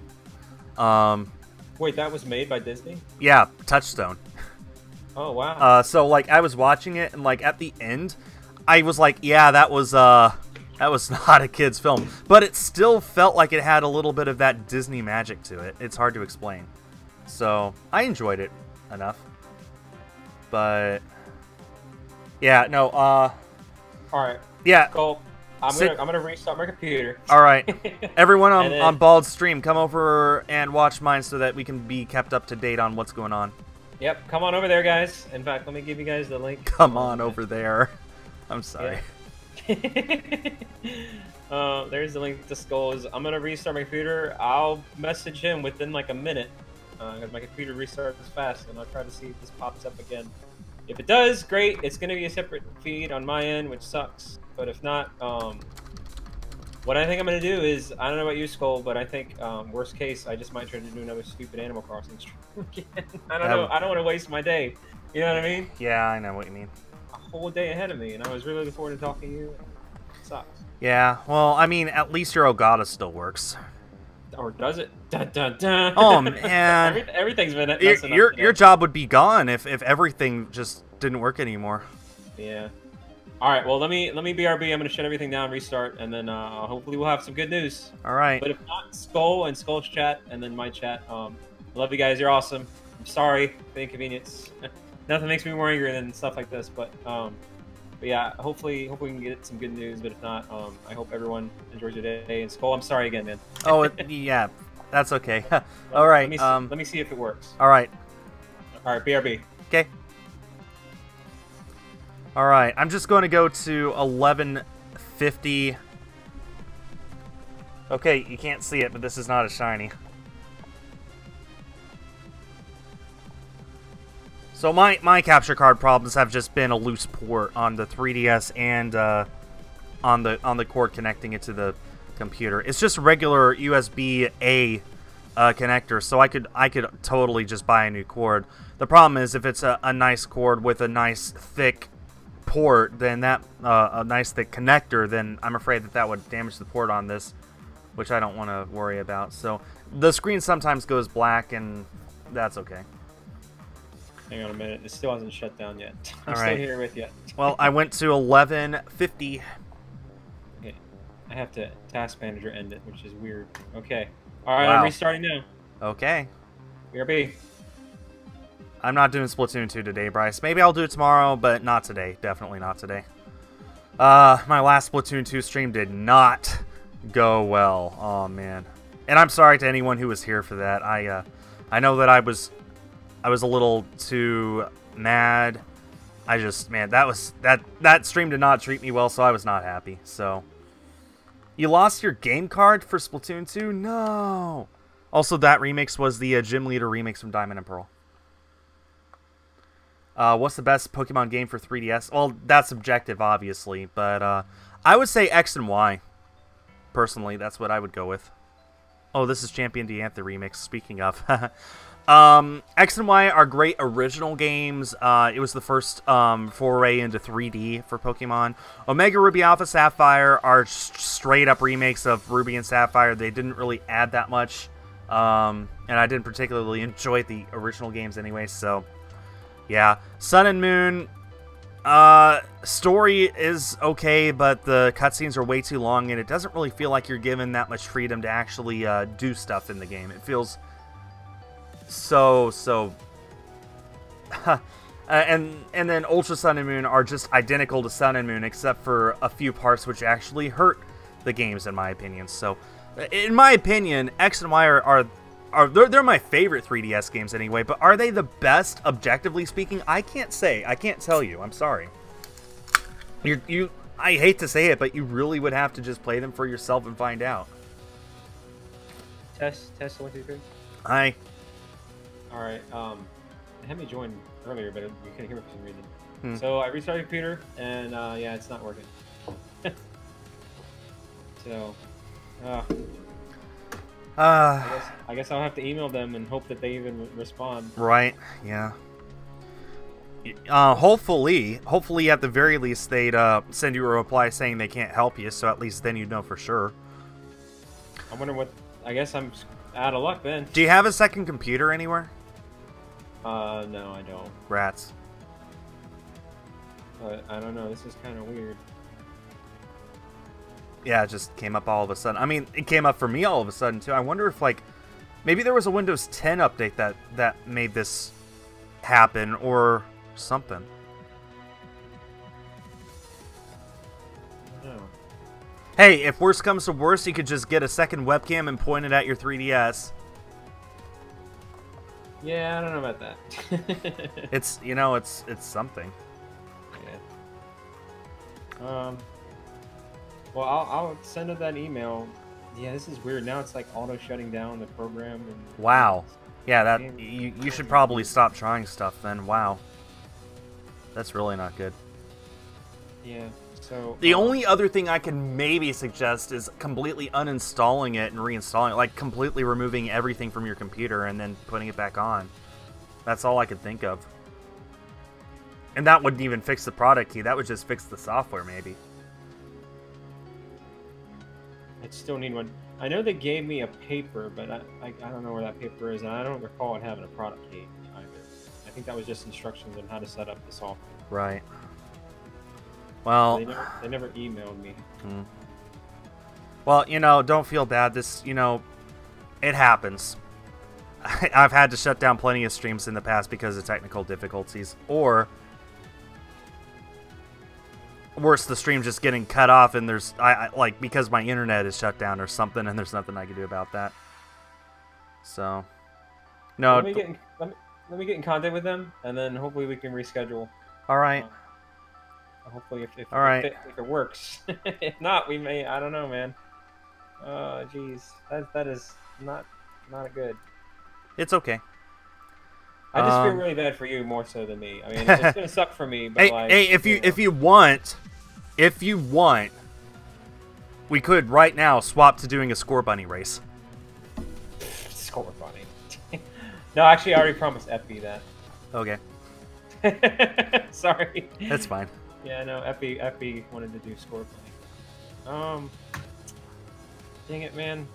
Wait, that was made by Disney? Yeah, Touchstone. Oh, wow. So, like, I was watching it, and, like, at the end, I was like, yeah, that was not a kid's film. But it still felt like it had a little bit of that Disney magic to it. It's hard to explain. So, I enjoyed it enough. But, yeah, no, Alright. yeah. Cool. I'm gonna restart my computer. All right, everyone on, then, on Bald's stream, come over and watch mine so that we can be kept up to date on what's going on. Yep, come on over there, guys. In fact, let me give you guys the link. Come on over there. I'm sorry. Yeah. There's the link to Skulls. I'm gonna restart my computer. I'll message him within like a minute because my computer restarts fast, and I'll try to see if this pops up again. If it does, great. It's gonna be a separate feed on my end, which sucks. But if not, what I think I'm gonna do is, I don't know about you, Skull, but I think worst case, I just might try to do another stupid Animal Crossing stream again. I don't know. I don't want to waste my day. You know what I mean? Yeah, I know what you mean. A whole day ahead of me, and I was really looking forward to talking to you. It sucks. Yeah, well, I mean, at least your Ogata still works. Or does it? Dun, dun, dun. Oh man, everything's been messing up your job would be gone if everything just didn't work anymore. Yeah. All right. Well, let me BRB. I'm gonna shut everything down, restart, and then hopefully we'll have some good news. All right. But if not, Skull and Skull's chat, and then my chat. Love you guys. You're awesome. I'm sorry for the inconvenience. Nothing makes me more angry than stuff like this. But yeah, hopefully we can get some good news. But if not, I hope everyone enjoys your day. And Skull, I'm sorry again, man. Oh yeah, that's okay. All right. Let me see if it works. All right. All right. BRB. Okay. All right. I'm just going to go to 1150. Okay, you can't see it, but this is not as shiny. So my capture card problems have just been a loose port on the 3DS and on the cord connecting it to the computer. It's just a regular USB-A connector, so I could totally just buy a new cord. The problem is if it's a nice cord with a nice thick port, then that a nice thick connector, then I'm afraid that would damage the port on this, which I don't want to worry about. So the screen sometimes goes black, and that's okay. Hang on a minute. It still hasn't shut down yet. I'm All still right. here with you. Well, I went to 1150. Okay. I have to task manager end it, which is weird. Okay. All right, Wow. I'm restarting now. Okay. BRB. I'm not doing Splatoon 2 today, Bryce. Maybe I'll do it tomorrow, but not today. Definitely not today. My last Splatoon 2 stream did not go well. Oh, man. And I'm sorry to anyone who was here for that. I know that I was a little too mad. I just, man, that stream did not treat me well, so I was not happy. So, you lost your game card for Splatoon 2? No. Also, that remix was the Gym Leader remix from Diamond and Pearl. What's the best Pokemon game for 3DS? Well, that's subjective, obviously, but I would say X and Y. Personally, that's what I would go with. Oh, this is Champion Diantha remix, speaking of. X and Y are great original games. It was the first foray into 3D for Pokemon. Omega Ruby Alpha Sapphire are straight up remakes of Ruby and Sapphire. They didn't really add that much, and I didn't particularly enjoy the original games anyway, so yeah. Sun and Moon, story is okay, but the cutscenes are way too long, and it doesn't really feel like you're given that much freedom to actually do stuff in the game. It feels so and then Ultra Sun and Moon are just identical to Sun and Moon, except for a few parts which actually hurt the games, in my opinion. So, in my opinion, X and Y they're my favorite 3DS games anyway, but are they the best, objectively speaking? I can't say. I can't tell you. I'm sorry. I hate to say it, but you really would have to just play them for yourself and find out. Test 1, 2, 3. Hi. All right. It had me join earlier, but you couldn't hear me for some reason. So I restarted the computer, and yeah, it's not working. So, I guess I'll have to email them and hope that they even respond. Right. Yeah. Hopefully, at the very least, they'd send you a reply saying they can't help you, so at least then you'd know for sure. I wonder what... I guess I'm out of luck then. Do you have a second computer anywhere? No, I don't. Rats. But I don't know, this is kind of weird. Yeah, it just came up all of a sudden. I mean, it came up for me all of a sudden, too. I wonder if, like, maybe there was a Windows 10 update that made this happen, or something. No. Hey, if worst comes to worst, you could just get a second webcam and point it at your 3DS. Yeah, I don't know about that. It's, you know, it's something. Yeah. Well, I'll send her that email. Yeah, this is weird. Now it's like auto shutting down the program. And Wow. Yeah, that you should probably stop trying stuff then. Wow. That's really not good. Yeah. So the only other thing I can maybe suggest is completely uninstalling it and reinstalling it, like completely removing everything from your computer and then putting it back on. That's all I could think of. And that wouldn't even fix the product key. That would just fix the software, maybe. I still need one. I know they gave me a paper, but I don't know where that paper is, and I don't recall it having a product key either. I think that was just instructions on how to set up the software. Right. Well, they never emailed me. Well, you know, don't feel bad. This, you know, it happens. I've had to shut down plenty of streams in the past because of technical difficulties, or worse, the stream just getting cut off and there's like because my internet is shut down or something, and there's nothing I can do about that. So, no. Let me get in contact with them, and then hopefully we can reschedule. All right. Hopefully, if it works. If not, we may. I don't know, man. Oh, jeez, that is not good. It's okay. I just feel really bad for you more so than me. I mean, it's gonna suck for me. But hey, if you want, we could right now swap to doing a Score Bunny race. Score Bunny. No, actually, I already promised Effie that. Okay. Sorry. That's fine. Yeah, no, Effie wanted to do Score Bunny. Dang it, man.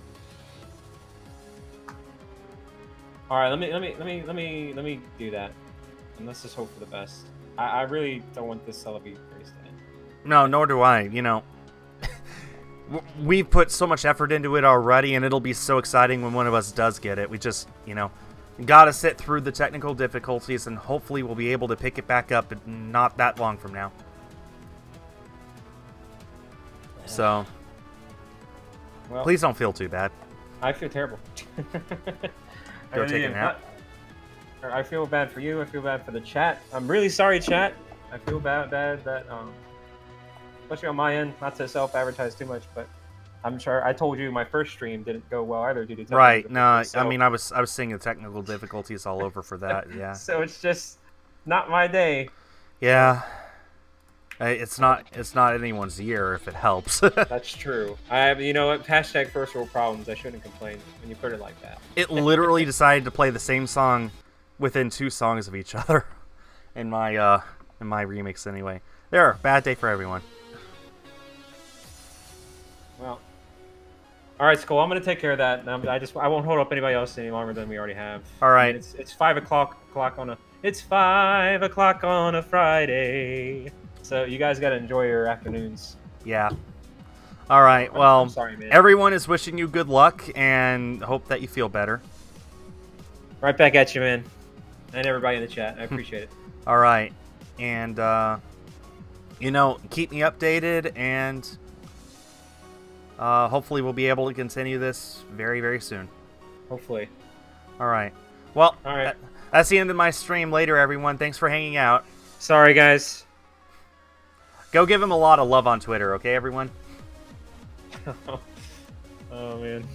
All right, let me do that, and let's just hope for the best. I really don't want this Celebi race to end. No, nor do I. You know, we've put so much effort into it already, and it'll be so exciting when one of us does get it. We just, you know, gotta sit through the technical difficulties, and hopefully we'll be able to pick it back up not that long from now. Yeah. So, well, please don't feel too bad. I feel terrible. Go take a nap. I feel bad for you. I feel bad for the chat. I'm really sorry, chat. I feel bad that especially on my end, not to self-advertise too much, but I'm sure I told you my first stream didn't go well either due to right. No, so, I mean I was seeing the technical difficulties all over for that. Yeah. So it's just not my day. Yeah. It's not anyone's year if it helps. That's true. You know what? Hashtag first world problems. I shouldn't complain when you put it like that. It literally decided to play the same song within 2 songs of each other in my remix anyway. There, bad day for everyone. Well, all right, Skull. I'm gonna take care of that. I won't hold up anybody else any longer than we already have. All right. I mean, it's 5 o'clock on a. It's 5 o'clock on a Friday. So you guys gotta enjoy your afternoons. Yeah. All right. Well, I'm sorry, man. Everyone is wishing you good luck and hope that you feel better. Right back at you, man. And everybody in the chat. I appreciate it. All right. And, you know, keep me updated, and hopefully we'll be able to continue this very, very soon. Hopefully. All right. Well, all right. That's the end of my stream. Later, everyone. Thanks for hanging out. Sorry, guys. Go give him a lot of love on Twitter, okay, everyone? Oh, man.